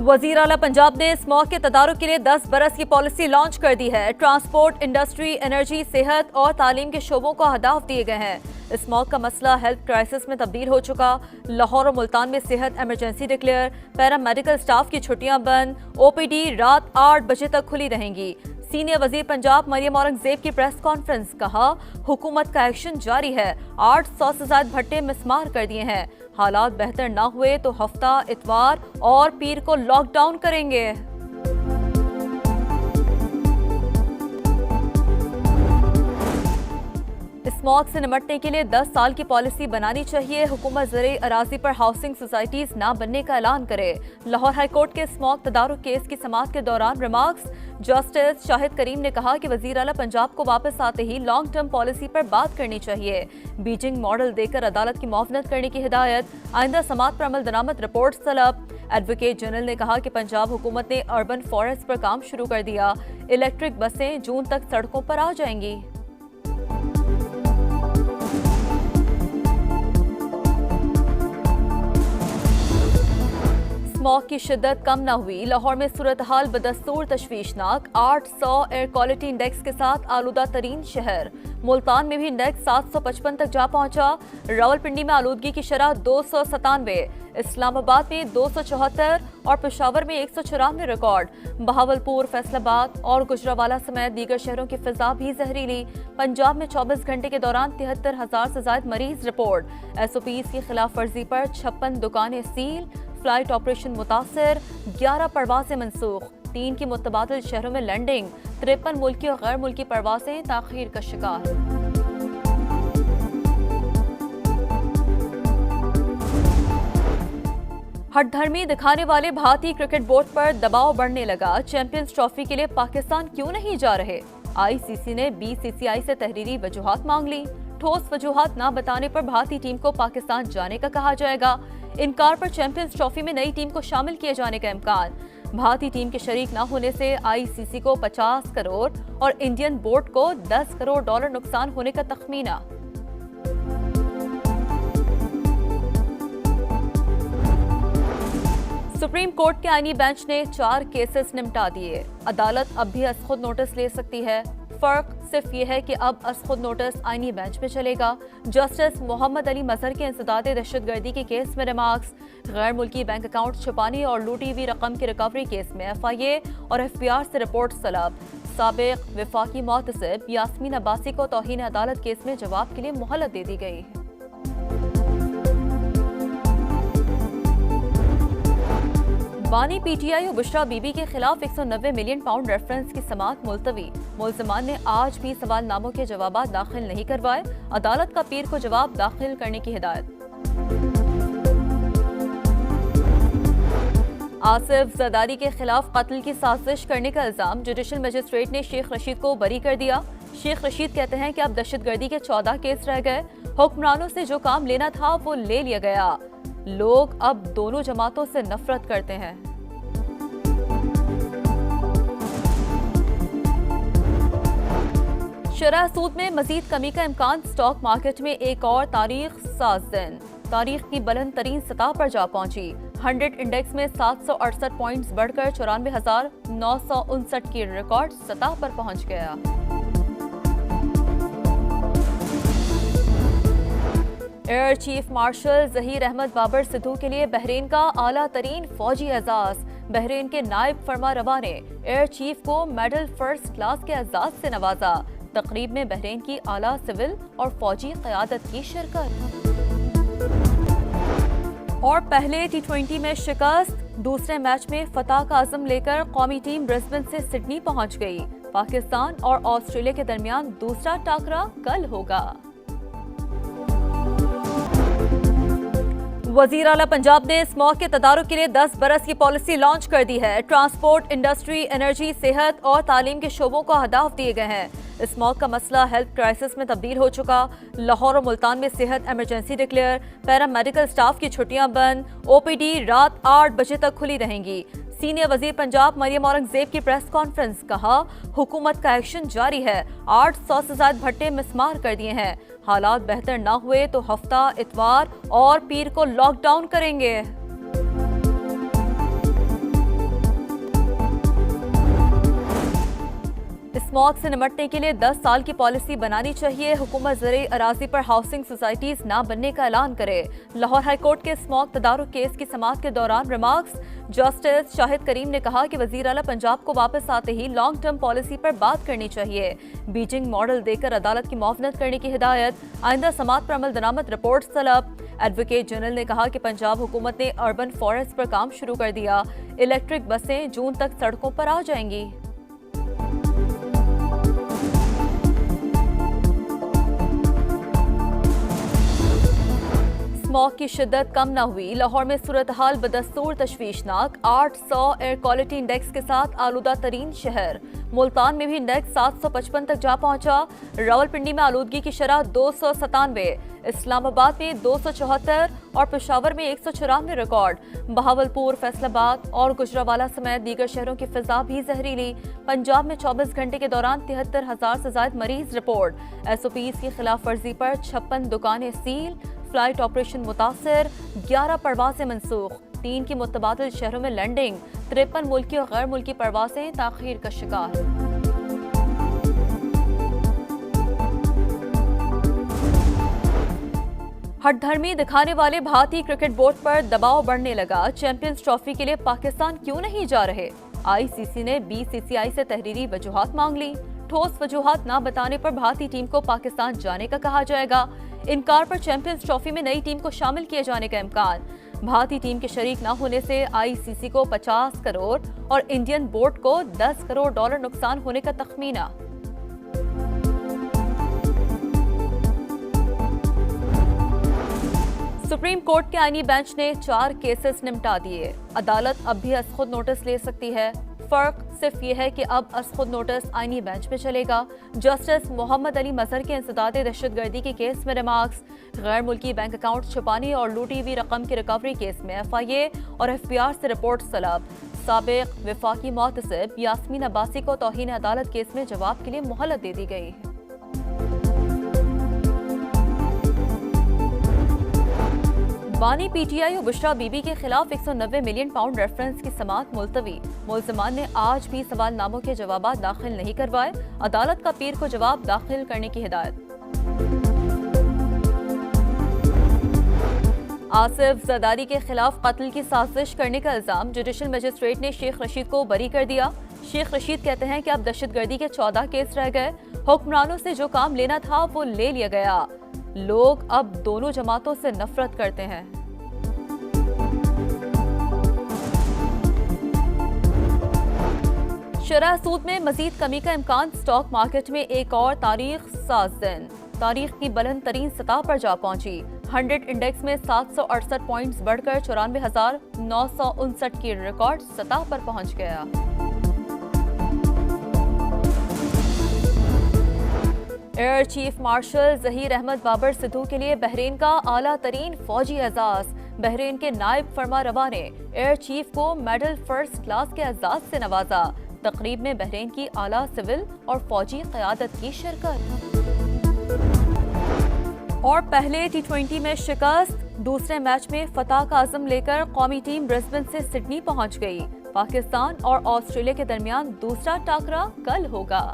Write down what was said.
वजीर आला पंजाब ने स्मॉग के तदारुक के लिए 10 बरस की पॉलिसी लॉन्च कर दी है। ट्रांसपोर्ट, इंडस्ट्री, एनर्जी, सेहत और तालीम के शोबों को अहदाफ दिए गए हैं। स्मॉग का मसला हेल्थ क्राइसिस में तब्दील हो चुका। लाहौर और मुल्तान में सेहत इमरजेंसी डिक्लेयर, पैरामेडिकल स्टाफ की छुट्टियां बंद, ओपीडी रात 8 बजे तक खुली रहेंगी। सीनियर वजीर पंजाब मरियम औरंगजेब की प्रेस कॉन्फ्रेंस, कहा हुकूमत का एक्शन जारी है। 800 से ज्यादा भट्टे मिसमार कर दिए हैं। हालात बेहतर ना हुए तो हफ्ता, इतवार और पीर को लॉकडाउन करेंगे। स्मॉग से निपटने के लिए 10 साल की पॉलिसी बनानी चाहिए। हुकूमत ज़रिए अराजी पर हाउसिंग सोसाइटीज ना बनने का ऐलान करे। लाहौर हाईकोर्ट के स्मॉग तदारुक केस की समाअत के दौरान रिमार्क्स, जस्टिस शाहिद करीम ने कहा कि वज़ीर आला पंजाब को वापस आते ही लॉन्ग टर्म पॉलिसी पर बात करनी चाहिए। बीजिंग मॉडल देकर अदालत की मुआवनत करने की हिदायत, आइंदा समाअत पर अमल दरामद रिपोर्ट तलब। एडवोकेट जनरल ने कहा कि पंजाब हुकूमत ने अर्बन फॉरेस्ट पर काम शुरू कर दिया। इलेक्ट्रिक बसें जून तक सड़कों पर आ जाएंगी। स्मॉग की शिद्दत कम न हुई। लाहौर में सूरत हाल बदस्तूर तशवीशनाक। 800 एयर क्वालिटी इंडेक्स के साथ आलूदा तरीन शहर। मुल्तान में भी इंडेक्स 755 तक जा पहुंचा। रावलपिंडी में आलूदगी की शरह 297, इस्लामाबाद में 274 और पेशावर में 194 रिकॉर्ड। बहावलपुर, फैसलाबाद और गुजरावाला समेत दीगर शहरों की फिजा भी जहरीली। पंजाब में 24 घंटे के दौरान 73,000 से ज्यादा मरीज रिपोर्ट। SOPs की खिलाफ वर्जी पर 56 दुकानें सील। फ्लाइट ऑपरेशन मुतासर, 11 परवाजें मनसूख। 3 की मुतबादिल शहरों में लैंडिंग। 53 मुल्की और गैर मुल्की परवाजें ताखीर का शिकार। हठधर्मी दिखाने वाले भारतीय क्रिकेट बोर्ड पर दबाव बढ़ने लगा। चैंपियंस ट्रॉफी के लिए पाकिस्तान क्यों नहीं जा रहे? ICC ने BCCI से तहरीरी वजूहात मांग ली। ठोस वजूहात न बताने पर भारतीय टीम को पाकिस्तान जाने का कहा जाएगा। इनकार पर चैंपियंस ट्रॉफी में नई टीम को शामिल किए जाने का इम्कान। भारतीय टीम के शरीक न होने से ICC को 50 करोड़ और इंडियन बोर्ड को $10 करोड़ नुकसान होने का तखमीना। सुप्रीम कोर्ट के आईनी बेंच ने 4 केसेस निपटा दिए। अदालत अब भी अज़खुद नोटिस ले सकती है। फर्क सिर्फ ये है कि अब अज़खुद नोटिस आईनी बेंच में चलेगा। जस्टिस मोहम्मद अली मजहर के इंसदाद दहशतगर्दी के केस में रिमार्क्स, गैर मुल्की बैंक अकाउंट छुपाने और लूटी हुई रकम की रिकवरी केस में FIA और FBR से रिपोर्ट तलब। साबिक वफाकी मुहतसिब यास्मीन अब्बासी को तौहीन अदालत केस में जवाब के लिए मोहलत दे दी गई। बानी PTI और बुशरा बीबी के खिलाफ 190 मिलियन पाउंड रेफरेंस की समाअत मुलतवी। मुल्ज़िमान ने आज भी सवालनामों के जवाब दाखिल नहीं करवाए। अदालत का पीर को जवाब दाखिल करने की हिदायत। आसिफ जरदारी के खिलाफ कत्ल की साजिश करने का इल्जाम। जुडिशल मजिस्ट्रेट ने शेख रशीद को बरी कर दिया। शेख रशीद कहते हैं कि अब दहशतगर्दी के 14 केस रह गए। हुक्मरानों से जो काम लेना था वो ले लिया गया। लोग अब दोनों जमातों से नफरत करते हैं। शरह सूद में मजीद कमी का इम्कान। स्टॉक मार्केट में एक और तारीख साज दिन। तारीख की बुलंद तरीन सतह पर जा पहुंची। 100 इंडेक्स में 768 पॉइंट्स बढ़कर 94,959 की रिकॉर्ड सतह पर पहुंच गया। Air chief marshal Zaheer Ahmed Babar Sidhu के लिए बहरीन का आला तरीन फौजी एजाज। बहरीन के नायब फरमा रवा ने एयर चीफ को मेडल फर्स्ट क्लास के एजाज से नवाजा। तकरीब में बहरीन की आला सिविल और फौजी क़यादत की शिरकत। और पहले T20 में शिकस्त, दूसरे मैच में फतह का अज़म लेकर कौमी टीम ब्रिस्बेन से सिडनी पहुंच गई। पाकिस्तान और ऑस्ट्रेलिया के दरमियान दूसरा टाकरा कल होगा। वज़ीर आला पंजाब ने स्मॉग के तदारुक के लिए 10 बरस की पॉलिसी लॉन्च कर दी है। ट्रांसपोर्ट, इंडस्ट्री, एनर्जी, सेहत और तालीम के शोबों को अहदाफ दिए गए हैं। स्मॉग का मसला हेल्थ क्राइसिस में तब्दील हो चुका। लाहौर और मुल्तान में सेहत इमरजेंसी डिक्लेयर, पैरामेडिकल स्टाफ की छुट्टियां बंद, OPD रात 8 बजे तक खुली रहेंगी। सीनियर वजीर पंजाब मरियम औरंगजेब की प्रेस कॉन्फ्रेंस, कहा हुकूमत का एक्शन जारी है। 800 से ज्यादा भट्टे मिसमार कर दिए हैं। हालात बेहतर ना हुए तो हफ्ता, इतवार और पीर को लॉकडाउन करेंगे। स्मॉग से निपटने के लिए 10 साल की पॉलिसी बनानी चाहिए। हुकूमत ज़रे अराजी पर हाउसिंग सोसाइटीज न बनने का ऐलान करे। लाहौर हाईकोर्ट के स्मॉग तदारुक केस की समाअत के दौरान रिमार्क्स। जस्टिस शाहिद करीम ने कहा कि वजीर आला पंजाब को वापस आते ही लॉन्ग टर्म पॉलिसी पर बात करनी चाहिए। बीजिंग मॉडल देकर अदालत की मुआवनत करने की हिदायत। आइंदा समाअत पर अमल दरामद रिपोर्ट तलब। एडवोकेट जनरल ने कहा कि पंजाब हुकूमत ने अर्बन फॉरेस्ट पर काम शुरू कर दिया। इलेक्ट्रिक बसें जून तक सड़कों पर आ जाएंगी। स्मॉग की शिद्दत कम न हुई। लाहौर में सूरत हाल बदस्तूर तशवीशनाक। 800 एयर क्वालिटी इंडेक्स के साथ आलूदा तरीन शहर। मुल्तान में भी इंडेक्स 755 तक जा पहुंचा। रावलपिंडी में आलूदगी की शरह 297, इस्लामाबाद में 274 और पेशावर में 194 रिकॉर्ड। बहावलपुर, फैसलाबाद और गुजरावाला समेत दीगर शहरों की फिजा भी जहरीली। पंजाब में 24 घंटे के दौरान 73,000 से ज्यादा मरीज रिपोर्ट। SOPs की खिलाफ वर्जी पर 56 दुकानें सील। फ्लाइट ऑपरेशन मुतासर। 11 परवाजें मनसूख। 3 की मुतबादिल शहरों में लैंडिंग। 53 मुल्की और गैर मुल्की परवाजें ताखीर का शिकार। हठधर्मी दिखाने वाले भारतीय क्रिकेट बोर्ड पर दबाव बढ़ने लगा। चैंपियंस ट्रॉफी के लिए पाकिस्तान क्यों नहीं जा रहे? ICC ने BCCI से तहरीरी वजूहात मांग ली। ठोस वजूहात न बताने पर भारतीय टीम को पाकिस्तान जाने का कहा जाएगा। इनकार पर चैंपियंस ट्रॉफी में नई टीम को शामिल किए जाने का इम्कान। भारतीय टीम के शरीक न होने से ICC को 50 करोड़ और इंडियन बोर्ड को $10 करोड़ नुकसान होने का तखमीना। सुप्रीम कोर्ट के आईनी बेंच ने 4 केसेस निपटा दिए। अदालत अब भी अज़खुद नोटिस ले सकती है। फर्क सिर्फ ये है कि अब अज़खुद नोटिस आईनी बेंच में चलेगा। जस्टिस मोहम्मद अली मजहर के इंसदाद दहशतगर्दी के केस में रिमार्क्स। गैर मुल्की बैंक अकाउंट छुपाने और लूटी हुई रकम की रिकवरी केस में FIA और FBR से रिपोर्ट तलब। साबिक वफाकी मुहतसिब यास्मीन अब्बासी को तौहीन अदालत केस में जवाब के लिए मोहलत दे दी गई। बानी PTI और बुशरा बीबी के खिलाफ 190 मिलियन पाउंड रेफरेंस की समाअत मुलतवी। मुल्ज़िमान ने आज भी सवालनामों के जवाब दाखिल नहीं करवाए। अदालत का पीर को जवाब दाखिल करने की हिदायत। आसिफ जरदारी के खिलाफ कत्ल की साजिश करने का इल्जाम। जुडिशल मजिस्ट्रेट ने शेख रशीद को बरी कर दिया। शेख रशीद कहते हैं कि अब दहशतगर्दी के 14 केस रह गए। हुक्मरानों से जो काम लेना था वो ले लिया गया। लोग अब दोनों जमातों से नफरत करते हैं। शरह सूद में मजीद कमी का इम्कान। स्टॉक मार्केट में एक और तारीख साज दिन। तारीख की बुलंद तरीन सतह पर जा पहुंची। 100 इंडेक्स में 768 पॉइंट्स बढ़कर 94,959 की रिकॉर्ड सतह पर पहुंच गया। Air chief marshal Zaheer Ahmed Babar Sidhu के लिए बहरीन का आला तरीन फौजी एजाज। बहरीन के नायब फरमा रवा ने एयर चीफ को मेडल फर्स्ट क्लास के एजाज से नवाजा। तकरीब में बहरीन की आला सिविल और फौजी क़यादत की शिरकत। और पहले T20 में शिकस्त। दूसरे मैच में फतह का आज़म लेकर कौमी टीम ब्रिस्बेन से सिडनी पहुंच गई। पाकिस्तान और ऑस्ट्रेलिया के दरमियान दूसरा टाकरा कल होगा।